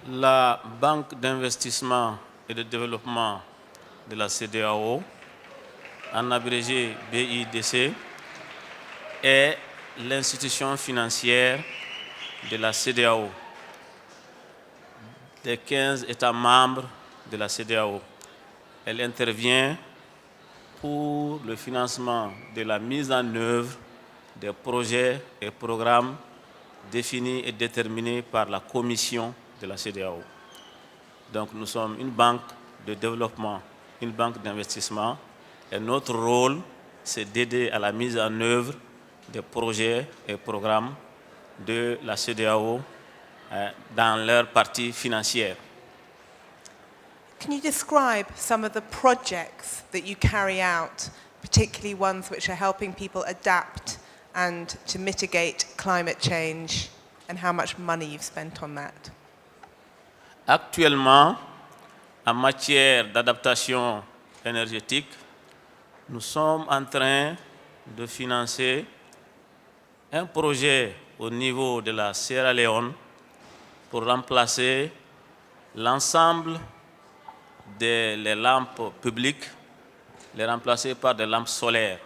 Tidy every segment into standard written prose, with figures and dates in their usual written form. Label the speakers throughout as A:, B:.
A: La Banque d'investissement et de développement de la CEDEAO, en abrégé BIDC, est l'institution financière de la CEDEAO, des 15 États membres de la CEDEAO. Elle intervient pour le financement de la mise en œuvre des projets et programmes définis et déterminés par la Commission de la CEDEAO. Donc nous sommes une banque de développement, une banque d'investissement, et notre rôle, c'est d'aider à la mise en œuvre des projets et programmes de la CEDEAO dans leur partie financière.
B: Can you describe some of the projects that you carry out, particularly ones which are helping people adapt and to mitigate climate change, and how much money you've spent on that?
A: Actuellement, en matière d'adaptation énergétique, nous sommes en train de financer un projet au niveau de la Sierra Leone pour remplacer l'ensemble des lampes publiques, les remplacer par des lampes solaires.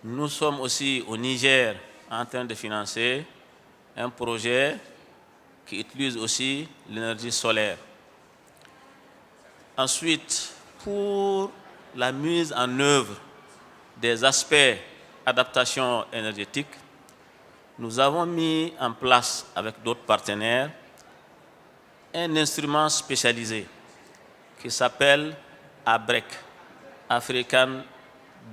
A: Nous sommes aussi au Niger en train de financer un projet qui utilise aussi l'énergie solaire. Ensuite, pour la mise en œuvre des aspects d'adaptation énergétique, nous avons mis en place avec d'autres partenaires un instrument spécialisé qui s'appelle ABREC, African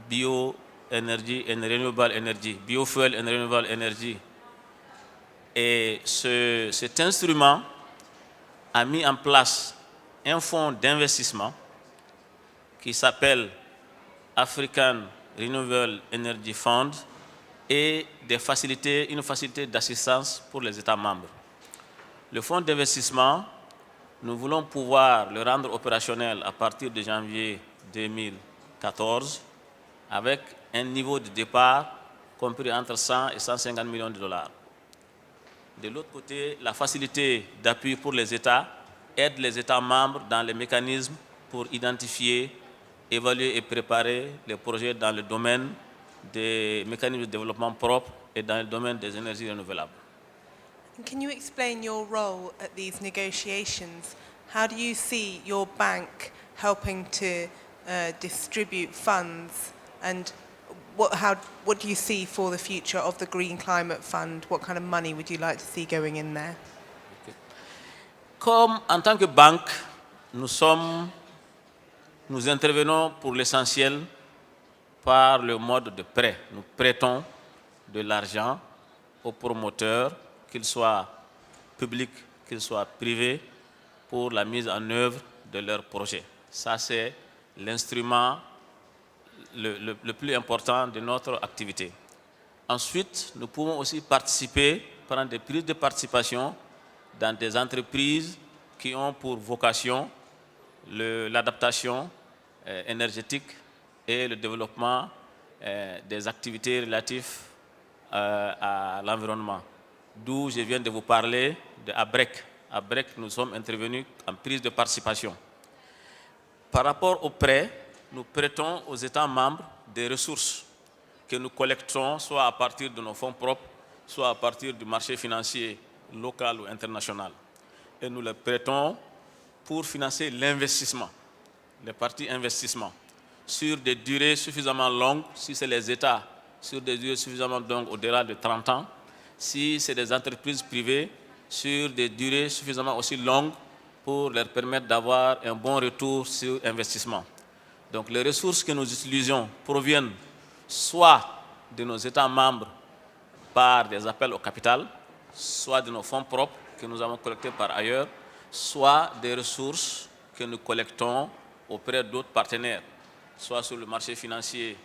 A: Bioenergy and Renewable Energy, Biofuel and Renewable Energy. Et cet instrument a mis en place un fonds d'investissement qui s'appelle African Renewable Energy Fund et une facilité d'assistance pour les États membres. Le fonds d'investissement, nous voulons pouvoir le rendre opérationnel à partir de janvier 2014 avec un niveau de départ compris entre 100 et 150 millions de dollars. De l'autre côté, la facilité d'appui pour les États aide les États membres dans les mécanismes pour identifier, évaluer et préparer les projets dans le domaine des mécanismes de développement propre et dans le domaine des énergies renouvelables.
B: Can you explain your role at these negotiations? How do you see your bank helping to distribute funds, and what do you see for the future of the Green Climate Fund? What kind of money would you like to see going in there?
A: Comme en tant que banque, nous intervenons pour l'essentiel par le mode de prêt. Nous prêtons de l'argent aux promoteurs, qu'ils soient publics, qu'ils soient privés, pour la mise en œuvre de leurs projets. Ça, c'est l'instrument le plus important de notre activité. Ensuite, nous pouvons aussi participer, prendre des prises de participation dans des entreprises qui ont pour vocation l'adaptation énergétique et le développement des activités relatives à l'environnement. D'où je viens de vous parler de ABREC. ABREC, nous sommes intervenus en prise de participation. Par rapport aux prêts, nous prêtons aux États membres des ressources que nous collectons soit à partir de nos fonds propres, soit à partir du marché financier local ou international. Et nous les prêtons pour financer l'investissement, les parties investissement, sur des durées suffisamment longues, si c'est les États, sur des durées suffisamment longues, au-delà de 30 ans, si c'est des entreprises privées, sur des durées suffisamment aussi longues pour leur permettre d'avoir un bon retour sur investissement. Donc les ressources que nous utilisons proviennent soit de nos États membres par des appels au capital, soit de nos fonds propres que nous avons collectés par ailleurs, soit des ressources que nous collectons auprès d'autres partenaires, soit sur le marché financier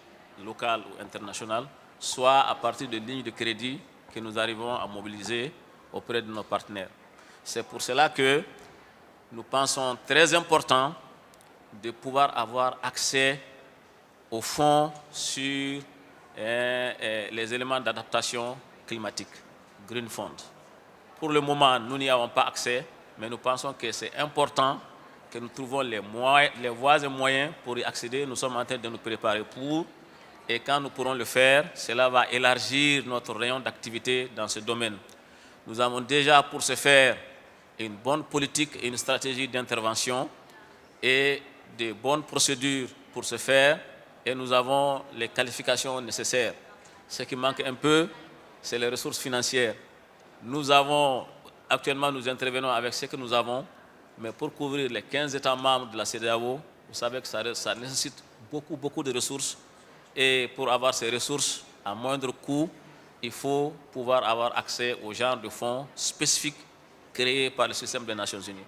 A: local ou international, soit à partir de lignes de crédit que nous arrivons à mobiliser auprès de nos partenaires. C'est pour cela que nous pensons très important de pouvoir avoir accès aux fonds sur les éléments d'adaptation climatique, Green Fund, pour le moment, nous n'y avons pas accès, mais nous pensons que c'est important que nous trouvons les voies et moyens pour y accéder. Nous sommes en train de nous préparer pour, et quand nous pourrons le faire, cela va élargir notre rayon d'activité dans ce domaine. Nous avons déjà pour ce faire une bonne politique et une stratégie d'intervention et de bonnes procédures pour ce faire, et nous avons les qualifications nécessaires. Ce qui manque un peu, c'est les ressources financières. Actuellement, nous intervenons avec ce que nous avons, mais pour couvrir les 15 États membres de la CEDEAO, vous savez que ça nécessite beaucoup de ressources. Et pour avoir ces ressources à moindre coût, il faut pouvoir avoir accès au genre de fonds spécifiques créés par le système des Nations Unies.